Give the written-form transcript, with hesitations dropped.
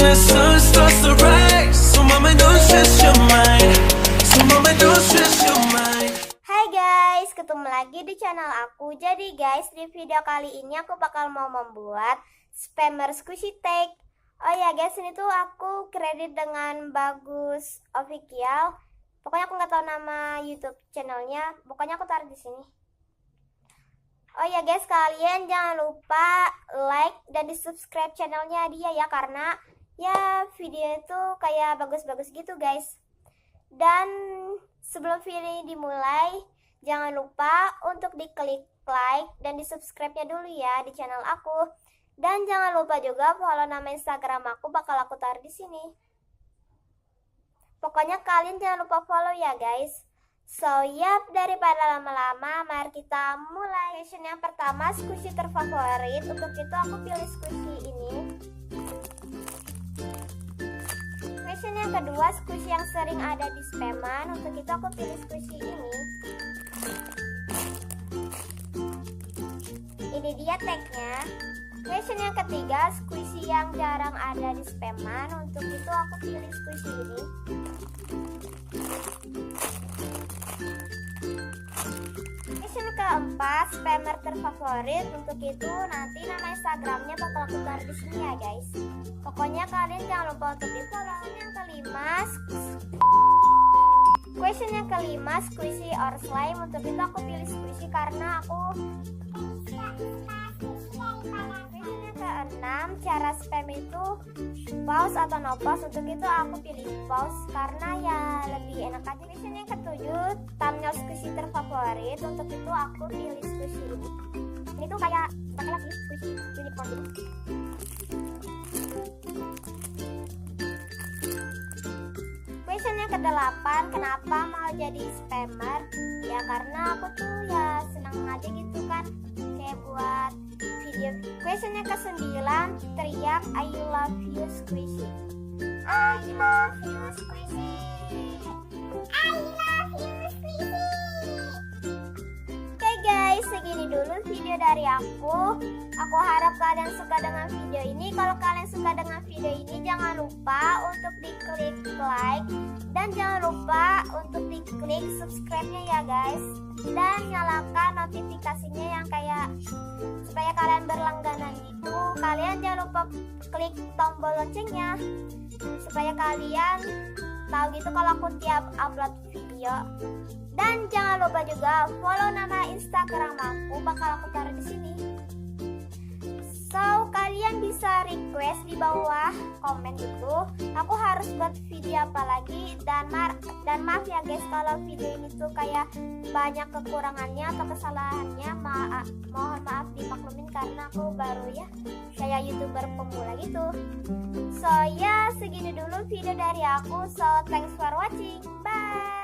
the sun starts to rise. So mama don't stress your mind. So mama don't stress your mind. Hai guys, ketemu lagi di channel aku. Jadi guys, di video kali ini aku bakal mau membuat spammer squishy tag. Oh ya guys, ini tuh aku kredit dengan Bagus Official. Pokoknya aku nggak tahu nama YouTube channelnya. Pokoknya aku taruh di sini. Oh ya guys, kalian jangan lupa like dan di subscribe channelnya dia ya, karena ya video itu kayak bagus-bagus gitu guys. Dan sebelum video ini dimulai, jangan lupa untuk diklik like dan di subscribe-nya dulu ya di channel aku. Dan jangan lupa juga follow nama Instagram aku, bakal aku taruh di sini. Pokoknya kalian jangan lupa follow ya guys. So yap, daripada lama-lama, mari kita mulai. Question yang pertama, squishy terfavorit. Untuk itu aku pilih squishy ini. Question yang kedua, squishy yang sering ada di spaman. Untuk itu aku pilih squishy ini. Ini dia tagnya. Question yang ketiga, squishy yang jarang ada di spaman. Untuk itu aku pilih squishy ini. Question keempat, spammer terfavorit. Untuk itu nanti nama Instagramnya bakal aku taruh di sini ya guys. Pokoknya kalian jangan lupa untuk di follow. Yang kelima, question yang kelima, squishy or slime. Untuk itu aku pilih squishy karena aku. Question yang keenam, cara spam itu pause atau no pause. Untuk itu aku pilih pause karena ya lebih enak aja. Question yang ketujuh, thumbnail squishy terfavorit. Untuk itu aku pilih squishy ini. Ini tuh kayak lagi squishy unicorn gitu. Question yang kedelapan, kenapa mau jadi spammer? Ya karena aku tuh ya senang aja gitu kan, kayak buat video. Question yang kesembilan, teriak I love you squishy. I love you squishy. I love you squishy. Oke guys, segini dulu video dari aku. Aku harap kalian suka dengan video ini. Kalau kalian suka dengan video ini, jangan lupa untuk diklik like dan jangan lupa untuk diklik subscribe-nya ya guys. Dan nyalakan notifikasinya yang kayak supaya kalian berlangganan gitu. Kalian jangan lupa klik tombol loncengnya supaya kalian tahu gitu kalau aku tiap upload video. Dan jangan lupa juga follow nama Instagram aku, bakal aku taruh di sini. So kalian bisa request di bawah komen gitu, aku harus buat video apa lagi. Dan maaf ya guys kalau video ini tuh kayak banyak kekurangannya atau kesalahannya. Mohon maaf dimaklumin karena aku baru ya kayak YouTuber pemula gitu. So ya segini dulu video dari aku. So thanks for watching, bye.